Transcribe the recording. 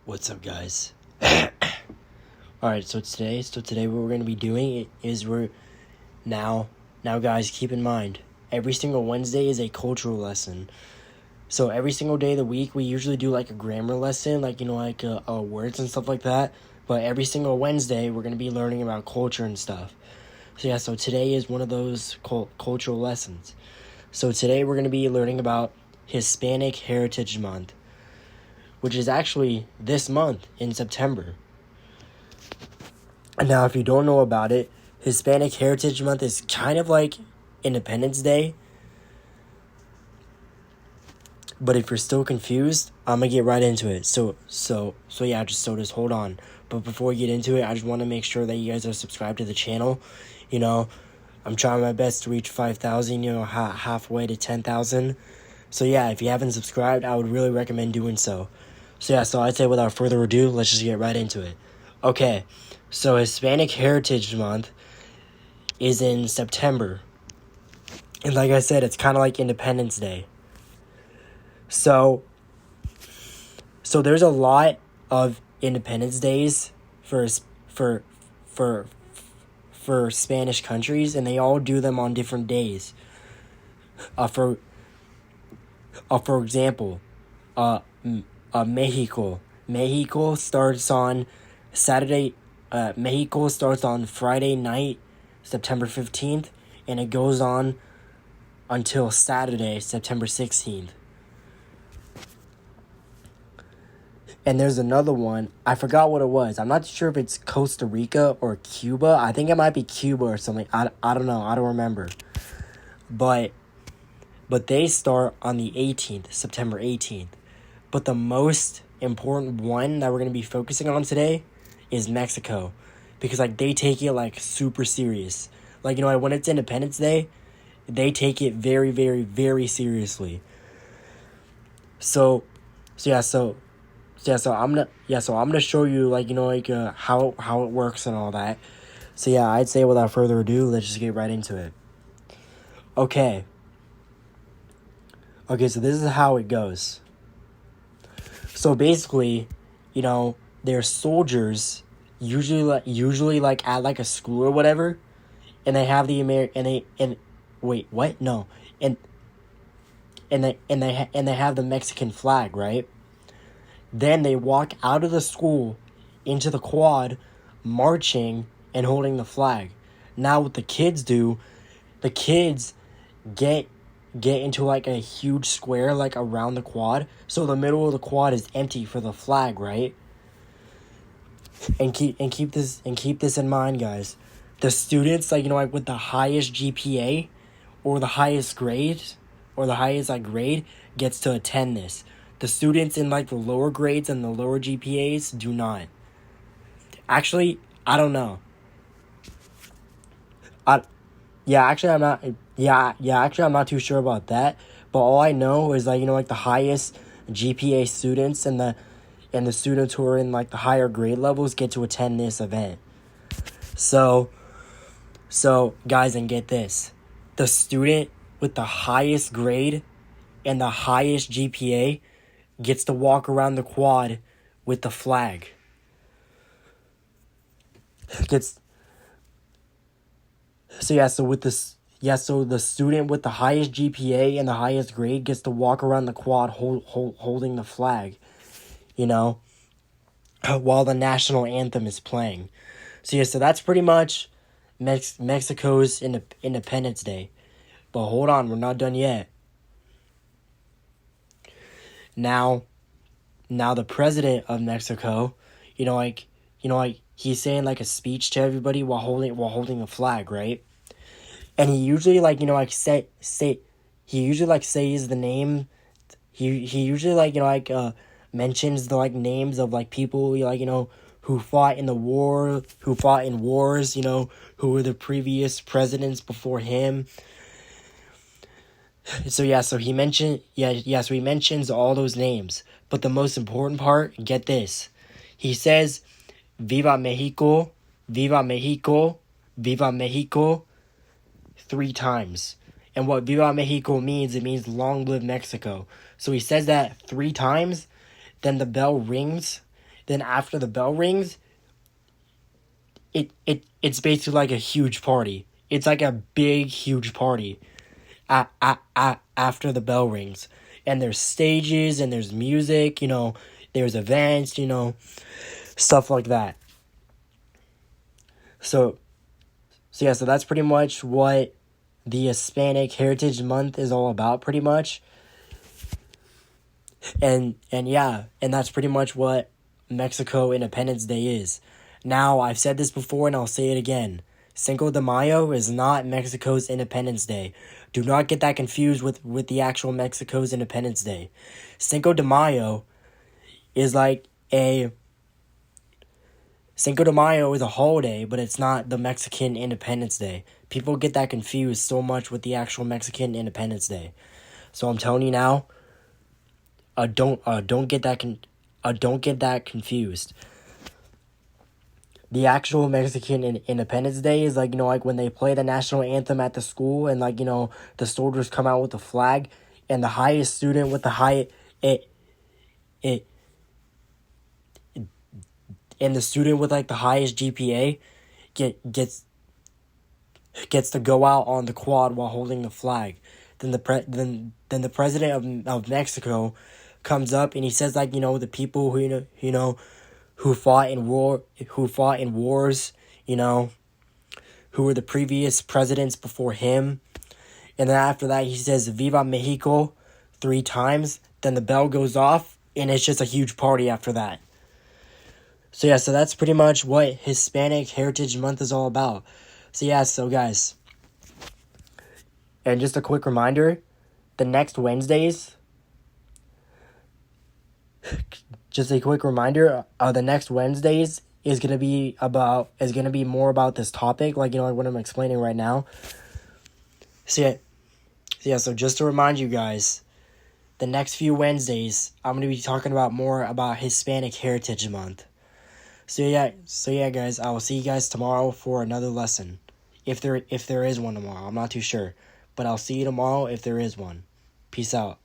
What's up, guys? Alright, so today what we're going to be doing is now guys, keep in mind, every single Wednesday is a cultural lesson. So every single day of the week, we usually do like a grammar lesson, like words and stuff like that. But every single Wednesday, we're going to be learning about culture and stuff. So today is one of those cultural lessons. So today we're going to be learning about Hispanic Heritage Month, which is actually this month in September. And now, if you don't know about it, Hispanic Heritage Month is kind of like Independence Day. But if you're still confused, I'm gonna get right into it. So just hold on. But before we get into it, I just want to make sure that you guys are subscribed to the channel. I'm trying my best to reach 5,000. Halfway to 10,000. So if you haven't subscribed, I would really recommend doing so. So I'd say without further ado, let's just get right into it. Okay, so Hispanic Heritage Month is in September. And like I said, it's kind of like Independence Day. So there's a lot of Independence Days for Spanish countries, and they all do them on different days. For example, Mexico starts on Saturday. Mexico starts on Friday night, September 15th, and it goes on until Saturday, September 16th. And there's another one. I forgot what it was. I'm not sure if it's Costa Rica or Cuba. I think it might be Cuba or something. I don't know. I don't remember. But they start on the 18th, September 18th. But the most important one that we're going to be focusing on today is Mexico. Because, they take it, super serious. When it's Independence Day, they take it very, very, very seriously. So I'm gonna show you how it works and all that. So I'd say without further ado, let's just get right into it. Okay, so this is how it goes. So basically, they're soldiers, usually at a school or whatever, and they have the they have the Mexican flag, right? Then they walk out of the school into the quad, marching and holding the flag. Now what the kids do, the kids get into a huge square around the quad. So the middle of the quad is empty for the flag, right? And keep this in mind, guys. The students with the highest GPA or the highest grade grade gets to attend this. The students in the lower grades and the lower GPAs do not. Actually, I don't know. I'm not too sure about that. But all I know is the highest GPA students and the students who are in the higher grade levels get to attend this event. So guys, and get this. The student with the highest grade and the highest GPA gets to walk around the quad with the flag. So the student with the highest GPA and the highest grade gets to walk around the quad holding the flag, while the national anthem is playing. So that's pretty much Mexico's Independence Day. But hold on, we're not done yet. Now the president of Mexico, he's saying a speech to everybody while holding the flag, right? And he usually says the name. He usually mentions the names of people who fought in wars, who were the previous presidents before him. So he mentions all those names. But the most important part, get this. He says, Viva Mexico, Viva Mexico, Viva Mexico, 3 times. And what Viva Mexico means, it means long live Mexico. So he says that 3 times, then the bell rings, then after the bell rings, it's basically like a huge party. It's like a big, huge party after the bell rings. And there's stages and there's music, there's events, stuff like that. So that's pretty much what the Hispanic Heritage Month is all about, pretty much. And that's pretty much what Mexico Independence Day is. Now, I've said this before and I'll say it again. Cinco de Mayo is not Mexico's Independence Day. Do not get that confused with the actual Mexico's Independence Day. Cinco de Mayo is Cinco de Mayo is a holiday, but it's not the Mexican Independence Day. People get that confused so much with the actual Mexican Independence Day. So I'm telling you now, don't get that confused. The actual Mexican Independence Day is like when they play the national anthem at the school and the soldiers come out with the flag and the highest student with the and the student with the highest GPA gets to go out on the quad while holding the flag. Then the president of Mexico comes up and he says the people who fought in wars, who were the previous presidents before him. And then after that, he says, Viva Mexico 3 times. Then the bell goes off, and it's just a huge party after that. So that's pretty much what Hispanic Heritage Month is all about. So guys, and just a quick reminder, the next Wednesdays... Just a quick reminder, the next Wednesdays is gonna be more about this topic, like what I'm explaining right now. So just to remind you guys, the next few Wednesdays I'm gonna be talking more about Hispanic Heritage Month. So guys, I will see you guys tomorrow for another lesson, if there is one tomorrow. I'm not too sure, but I'll see you tomorrow if there is one. Peace out.